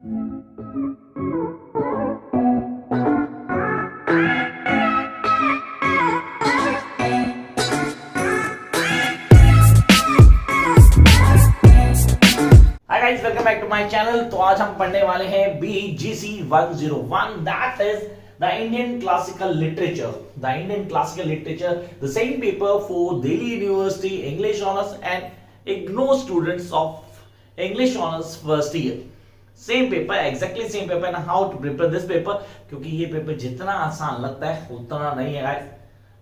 Hi guys, welcome back to my channel. तो आज हम पढ़ने वाले हैं BGC 101, that is the Indian classical literature. The Indian classical literature, the same paper for Delhi university English honours and इग्नोर students of English honours first year. Same paper, exactly same paper. And how to prepare this paper, क्योंकि ये paper जितना आसान लगता है उतना नहीं है guys.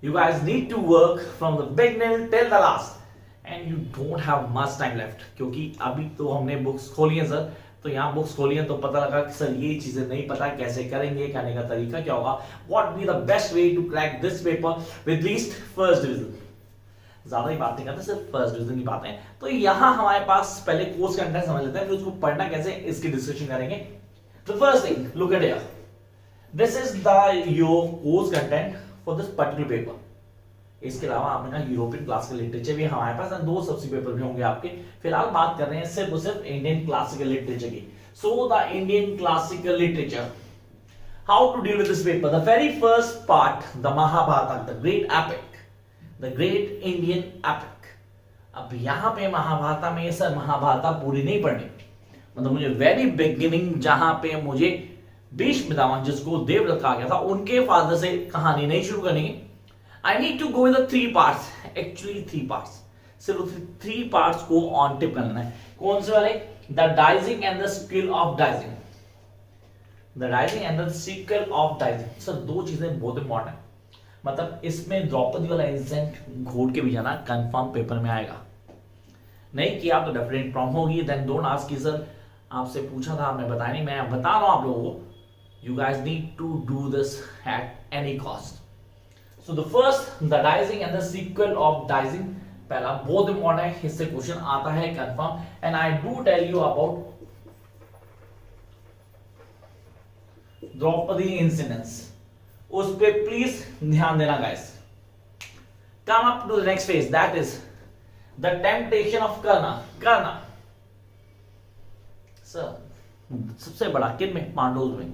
You guys need to work from the beginning till the last and you don't have much time left. क्योंकि अभी तो हमने बुक्स खोली हैं सर, तो यहाँ बुक्स खोली हैं तो पता लगा कि सर ये चीजें नहीं पता कैसे करेंगे, करने का तरीका क्या होगा, what be the best way to crack this paper with least first division. ज्यादा ही बात नहीं करते, सिर्फ फर्स्ट डिवीजन की बातें। तो यहाँ हमारे पास पहले कोर्स कंटेंट समझ लेते हैं, फिर उसको पढ़ना कैसे इसकी डिस्कशन करेंगे। तो first thing, look at here, this is the your course content for this particular paper. इसके अलावा आपने कहा यूरोपियन क्लासिकल लिटरेचर भी हमारे पास, दो सब्सिडी पेपर भी होंगे आपके। फिलहाल बात कर रहे हैं सिर्फ और सिर्फ इंडियन क्लासिकल लिटरेचर की। So the Indian classical literature, how to deal with this paper. The very first part, the Mahabharata, the great epic, the great Indian epic. अब यहां पे महाभारत में सर महाभारत पूरी नहीं पढ़नी, मतलब मुझे वेरी बिगिनिंग जहां पे मुझे भीष्म पितामह जिसको देवव्रत कहा गया था उनके फादर से कहानी नहीं शुरू करनी है। I need to go with the 3 parts, actually 3 parts, सिर्फ 3 parts को ऑन टिप करना है। कौन से वाले? The dicing and the skill of dicing, the dicing and the skill of dicing। Sir दो चीजें बहुत इंपॉर्टेंट, मतलब इसमें द्रौपदी वाला इंसिडेंट घोट के भी जाना कंफर्म पेपर में आएगा। नहीं किया तो डेफिनेट प्रॉब्लम होगी। देन डोंट आस्क कि सर आपसे पूछा था आपने बताया नहीं, मैं बता रहा हूं आप लोगों को, you guys need to do this at any cost. So the first, the dicing and the sequel of dicing, पहला बहुत इंपॉर्टेंट है, इससे क्वेश्चन आता है confirm. And I do tell you about Draupadi incidents, उस पे प्लीज ध्यान देना guys. Come up to the next phase, that is the temptation of Karna. Karna sir सबसे बड़ा किन में? पांडवों में।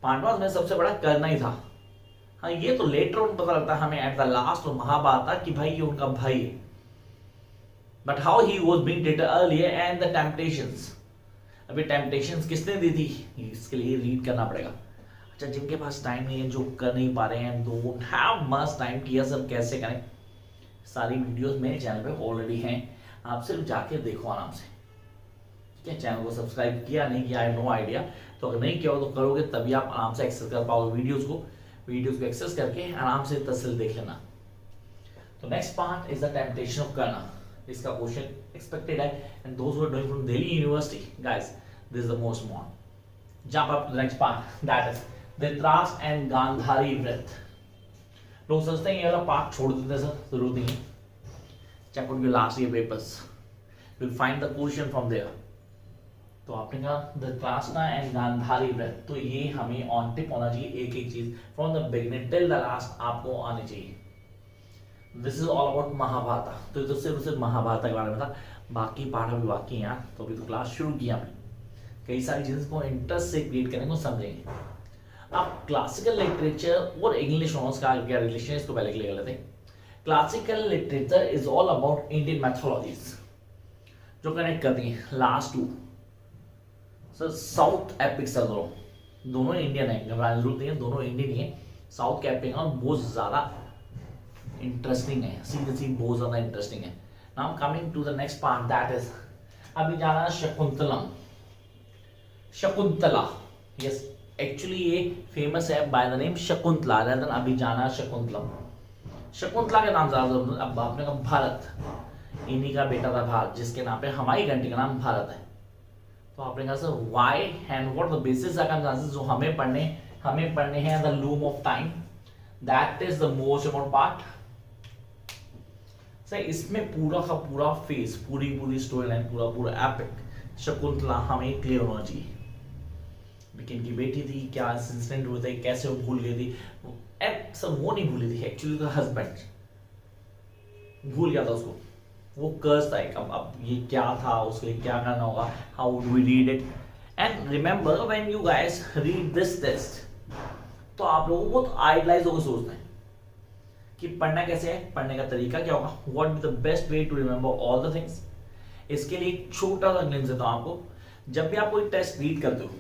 पांडवों में सबसे बड़ा कर्ना ही था। हाँ ये तो लेटर ऑन पता लगता है हमें at the last of Mahabharata कि भाई ये उनका भाई है, but how he was being treated earlier and the temptations. अभी टेम्पटेशंस किसने दी थी, इसके लिए रीड करना पड़ेगा। अच्छा, जिनके पास टाइम नहीं है, जो कर नहीं पा रहे हैं, डोंट हैव मच टाइम कि यह सब कैसे करें, सारी वीडियोस मेरे चैनल पे ऑलरेडी हैं, आप सिर्फ जाके देखो आराम से। ठीक है, चैनल को सब्सक्राइब किया नहीं किया, आई हैव नो आइडिया, तो अगर नहीं किया हो तो करोगे तभी आप आराम से एक्सेस कर पाओगे वीडियोस को एक्सेस करके आराम से तसल्ली देख लेना। तो next part is the temptation of Karna. इसका क्वेश्चन एक्सपेक्टेड है and those who are doing from Delhi university, guys this is the most important. Jump up to the next part, that is Dhritarashtra and Gandhari व्रत। लोग सोचते हैं ये वाला पार्ट छोड़ देते हैं, सर जरूरत नहीं है। Check out your last year papers, you will find the question from there. तो आपने कहा धृतराष्ट्र एंड गांधारी व्रत, तो ये हमें ऑन टिप होना चाहिए, एक एक चीज from the beginning till the last आपको आनी चाहिए। This is all about Mahabharata. तो ये तो सिर्फ महाभारत के बारे में था, बाकी पार्ट अभी बाकी है यार। तो अभी तो क्लास शुरू किया हमने, कई सारी चीजें को इंटरेस्ट से क्रिएट करने को समझेंगे। अब क्लासिकल लिटरेचर और इंग्लिश ऑनर्स का क्या रिलेशन है, इसको पहले क्लियर कर लेते हैं। Classical literature is all about Indian mythologies, जो कनेक्ट करती है last two sir south epics है। दोनों इंडियन है, घबराने की जरूरत नहीं है, दोनों इंडियन ही है। साउथ के एपिक और बहुत ज्यादा इंटरेस्टिंग है, सीरियसली बहुत ज्यादा इंटरेस्टिंग है। Now coming to the next part, that is अभी जाना है शकुंतलम। शकुंतला, यस एक्चुअली ये फेमस है by the name Shakuntala, rather than अभी जाना शकुंतलम। शकुंतला के नाम ज्यादा, अब आपने कहा भारत, इन्हीं का बेटा था भारत, जिसके नाम पे हमारी कंट्री का नाम भारत है। तो आपने कहा sir why and what the basis circumstances जो हमें पढ़ने हैं, the loom of time, that is the most important part. Sir इसमें पूरा का पूरा फेस, पूरी स्टोरी लाइन, पूरा एपिक शकुंतला हमें क्लियर होना चाहिए। लेकिन की बेटी थी, क्या इंसिडेंट हुए थे, कैसे वो भूल गई थी, सर वो नहीं भूली थी, एक्चुअली तो हस्बैंड भूल गया था उसको, वो कर्स था एक। अब ये क्या था, उसके लिए क्या करना होगा, how do we read it, and remember when you guys read this text, तो आप लोगों को बहुत आइडलाइज होकर सोचना है कि पढ़ना कैसे है, पढ़ने का तरीका क्या होगा, what is the best way to remember all the things. इसके लिए एक छोटा सा ग्लिम्स देता हूं आपको। जब भी आप कोई टेस्ट रीड करते हो,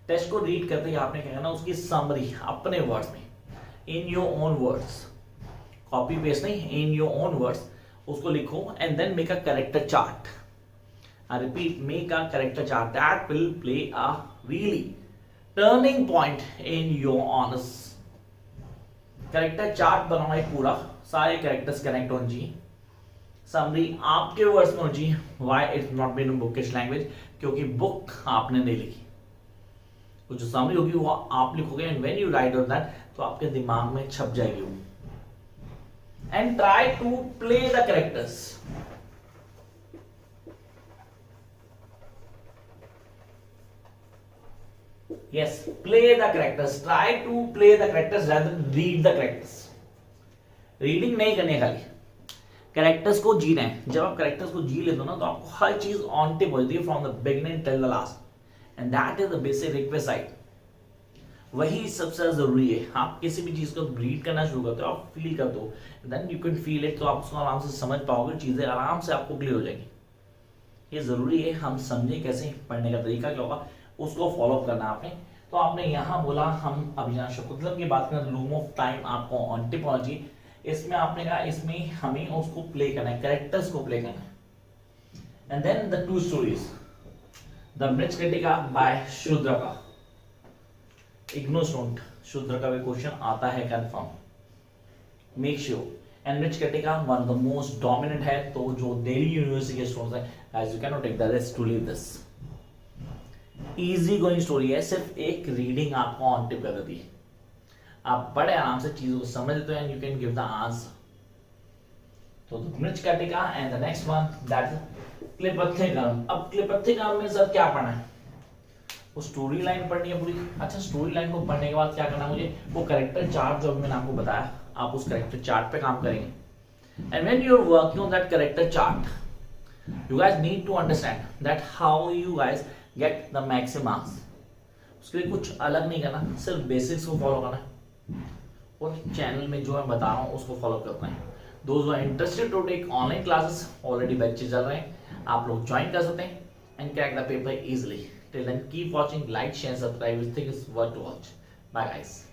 टेस्ट को रीड करते ही आपने क्या करना, उसकी समरी अपने वर्ड्स में, in your own words, copy paste नहीं, इन योर ओन वर्ड्स उसको लिखो and then make a character chart. I repeat, make a character chart that will play a really turning point in your honours. Character chart बनाओ एक पूरा, सारे characters connect होने चाहिए, summary आपके words में होनी चाहिए। Why it's not been in bookish language, क्योंकि बुक आपने नहीं लिखी, तो जो समरी होगी वो आप लिखोगे and when you write on that तो आपके दिमाग में छप जाएगी वो। And try to play the characters. Yes, play the characters. Try to play the characters rather than read the characters. Reading नहीं करनी है, खाली कैरेक्टर्स को जीना है। जब आप कैरेक्टर्स को जी लेते हो ना, तो आपको हर चीज ऑन टिप होती है from the beginning till the last, and that is the basic request. वही सबसे जरूरी है। आप किसी भी चीज को रीड करना शुरू करते हो, आप फील करते हो, then you can feel it, तो आप उसको आराम से समझ पाओगे, चीजें आराम से आपको क्लियर हो जाएगी। ये जरूरी है हम समझे कैसे, पढ़ने का तरीका क्या होगा, उसको फॉलो करना आपने। तो आपने यहाँ बोला हम अभिज्ञान शकुंतलम की बात करें, लूम ऑफ टाइम आपको ऑन टिप होना चाहिए। इसमें आपने कहा इसमें हमें उसको प्ले करना है, कैरेक्टर्स को प्ले करना है। And then the two stories, the Mricchakatika by Shudraka. Ignore don't, Shudraka का क्वेश्चन आता है confirm, make sure. And Mricchakatika one of the most dominant है, तो जो दिल्ली यूनिवर्सिटी के स्टूडेंट्स हैं, as you can not take the risk to leave this. Easy going story है, सिर्फ एक रीडिंग आपको ऑन टिप कर देती है, आप बड़े आराम से चीजों को समझ लेते हो and you can give the answer. तो Mricchakatika and the next one that क्लिपथिगम। अब क्लिपथिगम में सर क्या पढ़ना है, वो स्टोरी लाइन पढ़नी है पूरी। अच्छा, स्टोरी लाइन को पढ़ने के बाद क्या करना है मुझे, वो कैरेक्टर चार्ट जो मैंने आपको बताया, आप उस कैरेक्टर चार्ट पे काम करेंगे। And when you are working on that character chart, you guys need to understand that how you guys get the maximum marks। उसके लिए कुछ अलग नहीं करना, सिर्फ बेसिक्स को फॉलो करना है और चैनल में जो मैं बता रहा हूँ उसको फॉलो करना है। दोस्त who are interested to take online classes, already batches चल रहे हैं, आप लोग ज्वाइन कर सकते हैं and crack the paper easily. Till then keep watching, like share subscribe, if think is worth to watch. Bye guys.